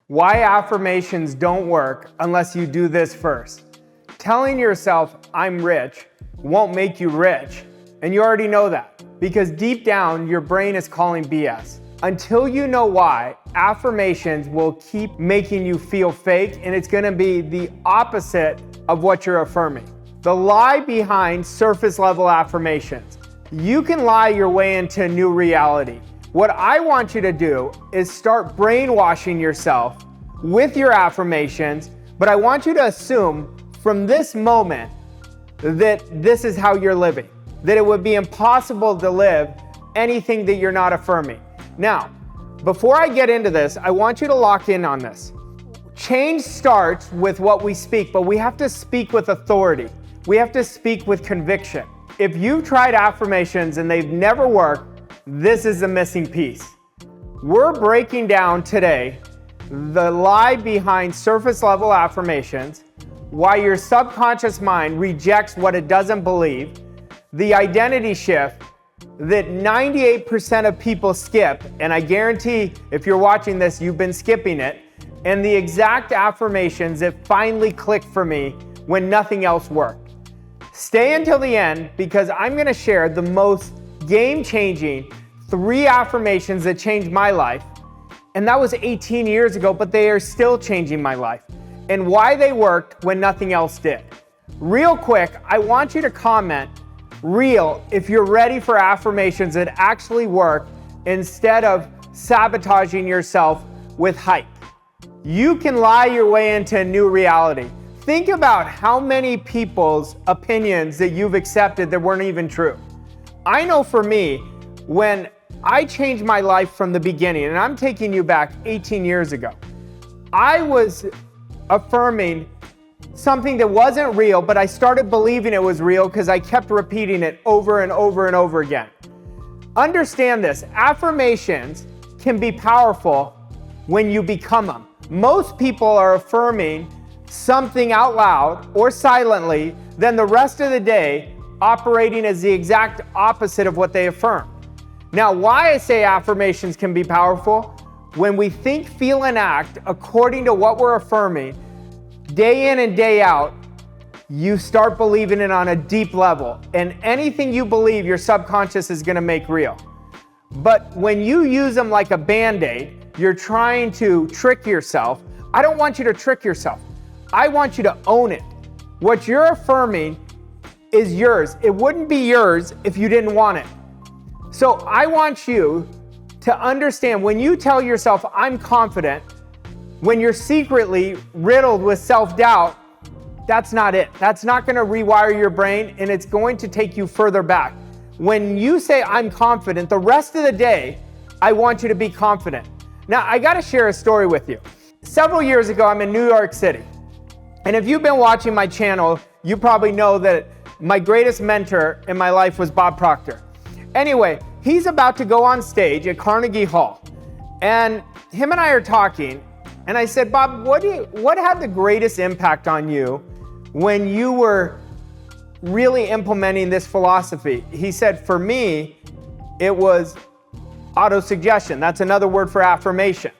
Why affirmations don't work unless you do this first. Telling yourself, I'm rich, won't make you rich. And you already know that because deep down, your brain is calling BS. Until you know why, affirmations will keep making you feel fake, and it's gonna be the opposite of what you're affirming. The lie behind surface level affirmations. You can lie your way into a new reality. What I want you to do is start brainwashing yourself with your affirmations, but I want you to assume from this moment that this is how you're living, that it would be impossible to live anything that you're not affirming. Now, before I get into this, I want you to lock in on this. Change starts with what we speak, but we have to speak with authority. We have to speak with conviction. If you've tried affirmations and they've never worked, this is the missing piece. We're breaking down today the lie behind surface level affirmations, why your subconscious mind rejects what it doesn't believe, the identity shift that 98% of people skip, and I guarantee if you're watching this, you've been skipping it, and the exact affirmations that finally clicked for me when nothing else worked. Stay until the end because I'm gonna share the most game-changing 3 affirmations that changed my life. And that was 18 years ago, but they are still changing my life. And why they worked when nothing else did. Real quick, I want you to comment real if you're ready for affirmations that actually work instead of sabotaging yourself with hype. You can lie your way into a new reality. Think about how many people's opinions that you've accepted that weren't even true. I know for me, when I changed my life from the beginning, and I'm taking you back 18 years ago, I was affirming something that wasn't real, but I started believing it was real because I kept repeating it over and over and over again. Understand this, affirmations can be powerful when you become them. Most people are affirming something out loud or silently, then the rest of the day operating as the exact opposite of what they affirm. Now, why I say affirmations can be powerful, when we think, feel, and act according to what we're affirming, day in and day out, you start believing it on a deep level. And anything you believe, your subconscious is gonna make real. But when you use them like a Band-Aid, you're trying to trick yourself. I don't want you to trick yourself. I want you to own it. What you're affirming is yours. It wouldn't be yours if you didn't want it. So I want you to understand when you tell yourself, I'm confident, when you're secretly riddled with self-doubt, that's not it. That's not gonna rewire your brain, and it's going to take you further back. When you say, I'm confident, the rest of the day, I want you to be confident. Now, I gotta share a story with you. Several years ago, I'm in New York City. And if you've been watching my channel, you probably know that my greatest mentor in my life was Bob Proctor. Anyway, he's about to go on stage at Carnegie Hall. And him and I are talking, and I said, Bob, what had the greatest impact on you when you were really implementing this philosophy? He said, for me, it was autosuggestion. That's another word for affirmation.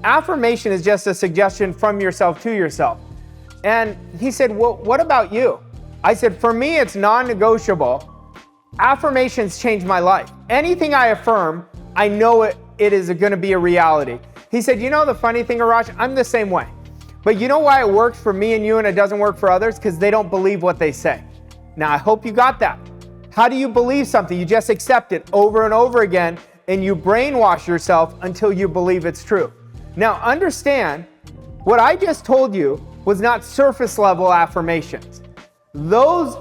Affirmation is just a suggestion from yourself to yourself. And he said, well, what about you? I said, for me, it's non-negotiable. Affirmations changed my life. Anything I affirm, I know it is gonna be a reality. He said, you know the funny thing, Arash, I'm the same way. But you know why it works for me and you and it doesn't work for others? Because they don't believe what they say. Now, I hope you got that. How do you believe something? You just accept it over and over again, and you brainwash yourself until you believe it's true. Now, understand, what I just told you was not surface level affirmations. Those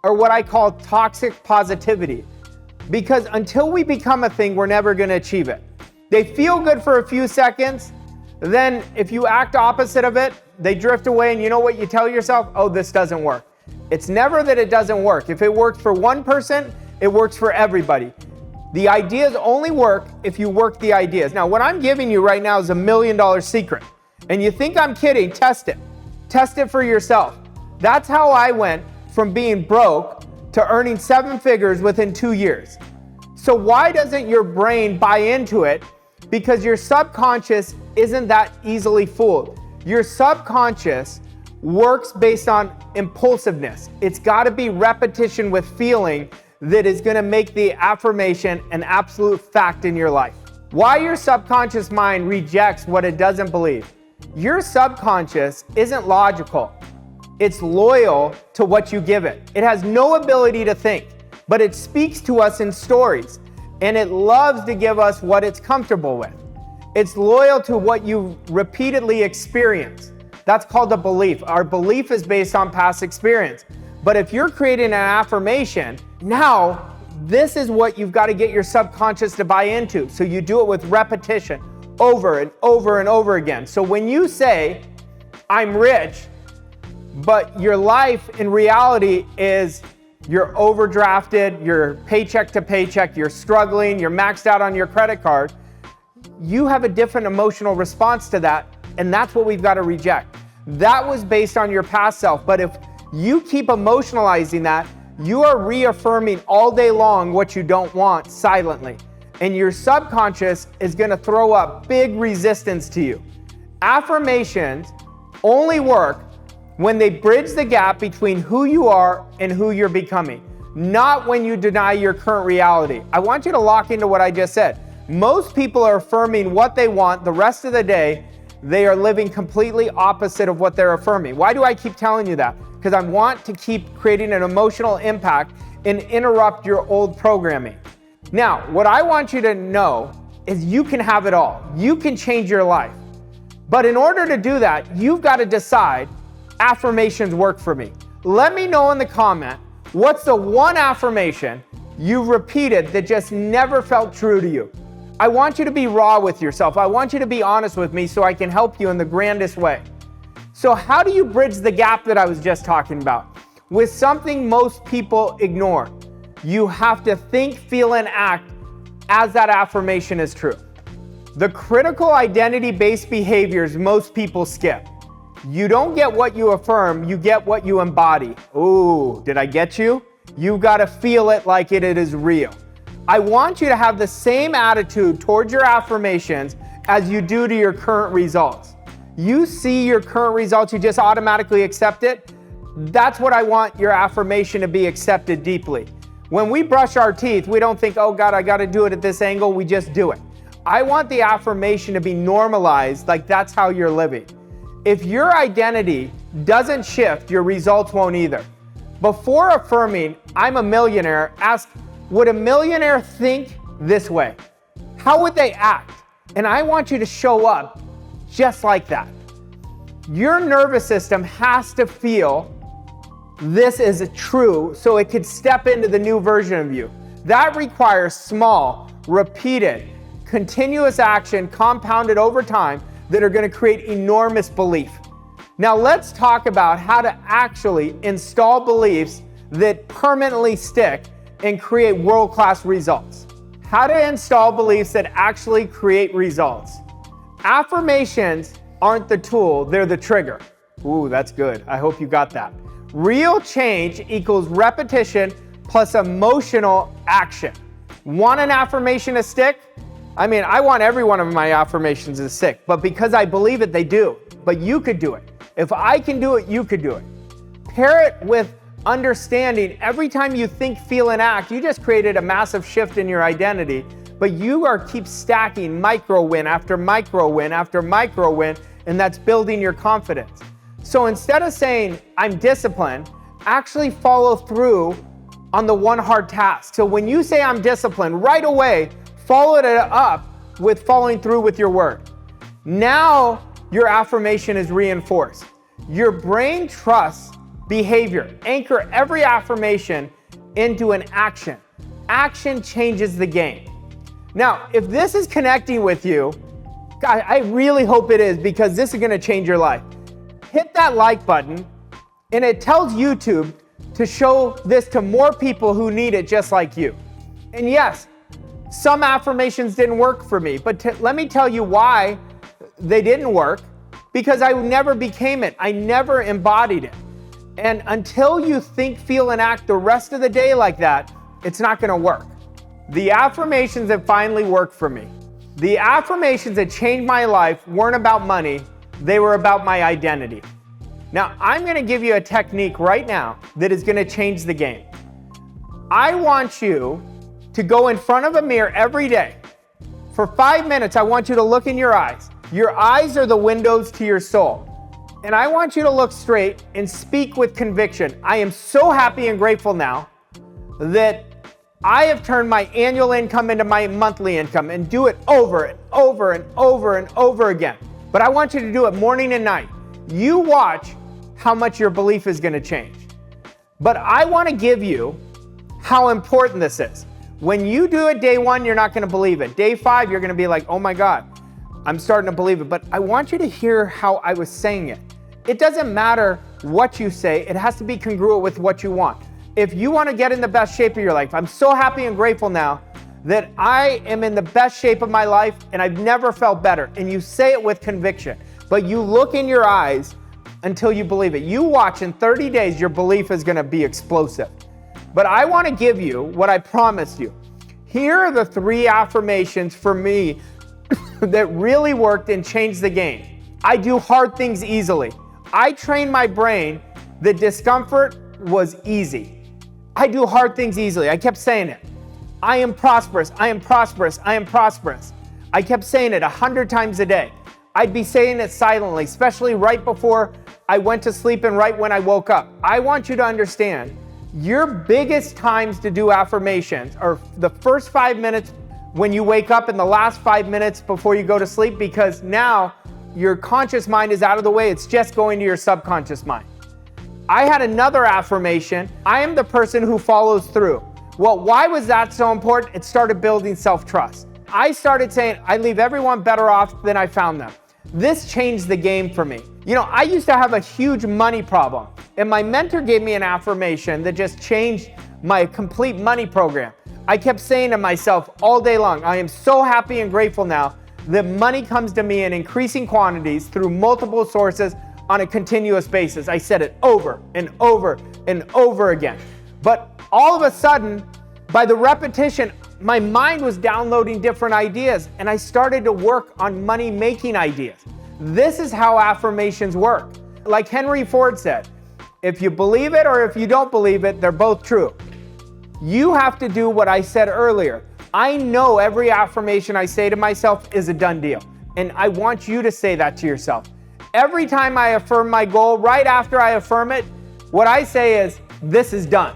are what I call toxic positivity. Because until we become a thing, we're never gonna achieve it. They feel good for a few seconds, then if you act opposite of it, they drift away, and you know what you tell yourself? Oh, this doesn't work. It's never that it doesn't work. If it works for one person, it works for everybody. The ideas only work if you work the ideas. Now, what I'm giving you right now is $1 million secret. And you think I'm kidding, test it. Test it for yourself. That's how I went from being broke to earning 7 figures within 2 years. So why doesn't your brain buy into it? Because your subconscious isn't that easily fooled. Your subconscious works based on impulsiveness. It's got to be repetition with feeling that is going to make the affirmation an absolute fact in your life. Why your subconscious mind rejects what it doesn't believe. Your subconscious isn't logical. It's loyal to what you give it. It has no ability to think, but it speaks to us in stories, and it loves to give us what it's comfortable with. It's loyal to what you repeatedly experience. That's called a belief. Our belief is based on past experience. But if you're creating an affirmation, now this is what you've got to get your subconscious to buy into. So you do it with repetition over and over and over again. So when you say, I'm rich, but your life in reality is you're overdrafted, you're paycheck to paycheck, you're struggling, you're maxed out on your credit card, you have a different emotional response to that, and that's what we've got to reject. That was based on your past self, but if you keep emotionalizing that, you are reaffirming all day long what you don't want silently, and your subconscious is going to throw up big resistance to you. Affirmations only work when they bridge the gap between who you are and who you're becoming, not when you deny your current reality. I want you to lock into what I just said. Most people are affirming what they want the rest of the day. They are living completely opposite of what they're affirming. Why do I keep telling you that? Because I want to keep creating an emotional impact and interrupt your old programming. Now, what I want you to know is you can have it all. You can change your life. But in order to do that, you've got to decide, affirmations work for me. Let me know in the comment, what's the one affirmation you've repeated that just never felt true to you? I want you to be raw with yourself. I want you to be honest with me so I can help you in the grandest way. So how do you bridge the gap that I was just talking about? With something most people ignore. You have to think, feel, and act as that affirmation is true. The critical identity-based behaviors most people skip. You don't get what you affirm, you get what you embody. Ooh, did I get you? You've got to feel it like it is real. I want you to have the same attitude towards your affirmations as you do to your current results. You see your current results, you just automatically accept it. That's what I want your affirmation to be, accepted deeply. When we brush our teeth, we don't think, oh God, I got to do it at this angle. We just do it. I want the affirmation to be normalized, like that's how you're living. If your identity doesn't shift, your results won't either. Before affirming, I'm a millionaire, ask, would a millionaire think this way? How would they act? And I want you to show up just like that. Your nervous system has to feel this is true so it could step into the new version of you. That requires small, repeated, continuous action compounded over time that are going to create enormous belief. Now let's talk about how to actually install beliefs that permanently stick and create world-class results. How to install beliefs that actually create results. Affirmations aren't the tool, they're the trigger. Ooh, that's good. I hope you got that. Real change equals repetition plus emotional action. Want an affirmation to stick? I want every one of my affirmations to stick, but because I believe it, they do. But you could do it. If I can do it, you could do it. Pair it with understanding. Every time you think, feel, and act, you just created a massive shift in your identity, but you keep stacking micro win after micro win after micro win, and that's building your confidence. So instead of saying, I'm disciplined, actually follow through on the one hard task. So when you say I'm disciplined, right away, follow it up with following through with your word. Now your affirmation is reinforced. Your brain trusts behavior. Anchor every affirmation into an action. Action changes the game. Now, if this is connecting with you, God, I really hope it is, because this is going to change your life. Hit that like button, and it tells YouTube to show this to more people who need it just like you. And yes, some affirmations didn't work for me, but let me tell you why they didn't work. Because I never became it. I never embodied it. And until you think, feel, and act the rest of the day like that, it's not going to work. The affirmations that finally worked for me. The affirmations that changed my life weren't about money, they were about my identity. Now, I'm gonna give you a technique right now that is gonna change the game. I want you to go in front of a mirror every day. For 5 minutes, I want you to look in your eyes. Your eyes are the windows to your soul. And I want you to look straight and speak with conviction. I am so happy and grateful now that I have turned my annual income into my monthly income, and do it over and over and over and over again. But I want you to do it morning and night. You watch how much your belief is going to change. But I want to give you how important this is. When you do it day 1, you're not going to believe it. Day 5, you're going to be like, oh my God, I'm starting to believe it. But I want you to hear how I was saying it. It doesn't matter what you say. It has to be congruent with what you want. If you want to get in the best shape of your life, I'm so happy and grateful now that I am in the best shape of my life and I've never felt better. And you say it with conviction, but you look in your eyes until you believe it. You watch, in 30 days, your belief is going to be explosive. But I want to give you what I promised you. Here are the 3 affirmations for me that really worked and changed the game. I do hard things easily. I trained my brain that discomfort was easy. I do hard things easily. I kept saying it. I am prosperous. I am prosperous. I am prosperous. I kept saying it 100 times a day. I'd be saying it silently, especially right before I went to sleep and right when I woke up. I want you to understand, your biggest times to do affirmations are the first 5 minutes when you wake up and the last 5 minutes before you go to sleep, because now your conscious mind is out of the way. It's just going to your subconscious mind. I had another affirmation. I am the person who follows through. Well, why was that so important? It started building self-trust. I started saying, I leave everyone better off than I found them. This changed the game for me. You know, I used to have a huge money problem, and my mentor gave me an affirmation that just changed my complete money program. I kept saying to myself all day long, I am so happy and grateful now that money comes to me in increasing quantities through multiple sources on a continuous basis. I said it over and over and over again. But all of a sudden, by the repetition, my mind was downloading different ideas, and I started to work on money-making ideas. This is how affirmations work. Like Henry Ford said, if you believe it or if you don't believe it, they're both true. You have to do what I said earlier. I know every affirmation I say to myself is a done deal, and I want you to say that to yourself. Every time I affirm my goal, right after I affirm it, what I say is, this is done.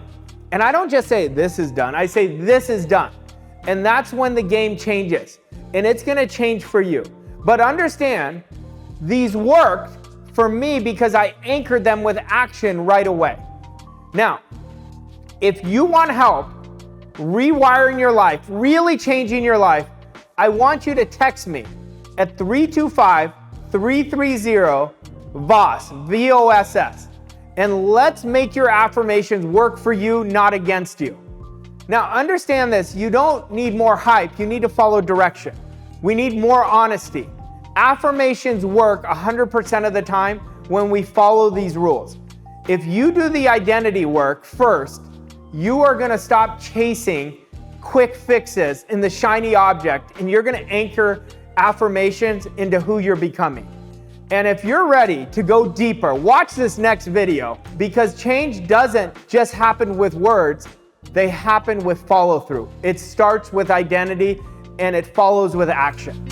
And I don't just say, this is done. I say, this is done. And that's when the game changes. And it's going to change for you. But understand, these worked for me because I anchored them with action right away. Now, if you want help rewiring your life, really changing your life, I want you to text me at 325-330-VOSS, VOSS. And let's make your affirmations work for you, not against you. Now, understand this, you don't need more hype, you need to follow direction. We need more honesty. Affirmations work 100% of the time when we follow these rules. If you do the identity work first, you are gonna stop chasing quick fixes in the shiny object, and you're gonna anchor affirmations into who you're becoming. And if you're ready to go deeper, watch this next video, because change doesn't just happen with words, they happen with follow through. It starts with identity and it follows with action.